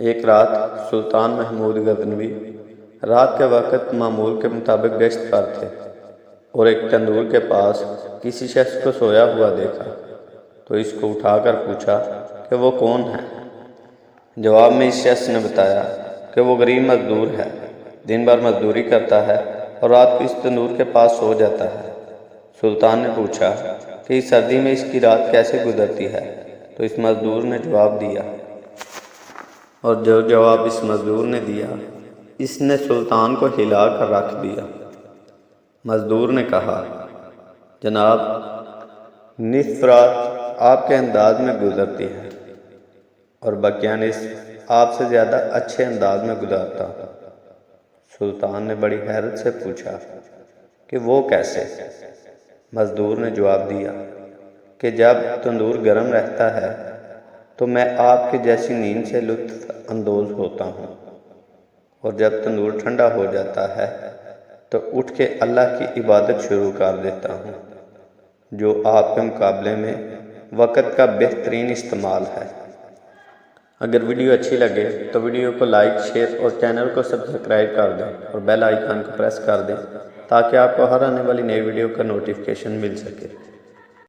ایک رات سلطان محمود غزنوی رات کے وقت معمول کے مطابق گشت پر تھے اور ایک تندور کے پاس کسی شخص کو سویا ہوا دیکھا تو اس کو اٹھا کر پوچھا کہ وہ کون ہے۔ جواب میں اس شخص نے بتایا کہ وہ غریب مزدور ہے، دن بھر مزدوری کرتا ہے اور رات کو اس تندور کے پاس سو جاتا ہے۔ سلطان نے پوچھا کہ اس سردی میں اس کی رات کیسے گزرتی ہے، تو اس مزدور نے جواب دیا، اور جو جواب اس مزدور نے دیا اس نے سلطان کو ہلا کر رکھ دیا۔ مزدور نے کہا، جناب، نصف رات آپ کے انداز میں گزرتی ہے اور بقیہ نصف آپ سے زیادہ اچھے انداز میں گزارتا ہوں۔ سلطان نے بڑی حیرت سے پوچھا کہ وہ کیسے؟ مزدور نے جواب دیا کہ جب تندور گرم رہتا ہے تو میں آپ کے جیسی نیند سے لطف اندوز ہوتا ہوں، اور جب تندور ٹھنڈا ہو جاتا ہے تو اٹھ کے اللہ کی عبادت شروع کر دیتا ہوں، جو آپ کے مقابلے میں وقت کا بہترین استعمال ہے۔ اگر ویڈیو اچھی لگے تو ویڈیو کو لائک، شیئر اور چینل کو سبسکرائب کر دیں اور بیل آئیکن کو پریس کر دیں تاکہ آپ کو ہر آنے والی نئی ویڈیو کا نوٹیفیکیشن مل سکے۔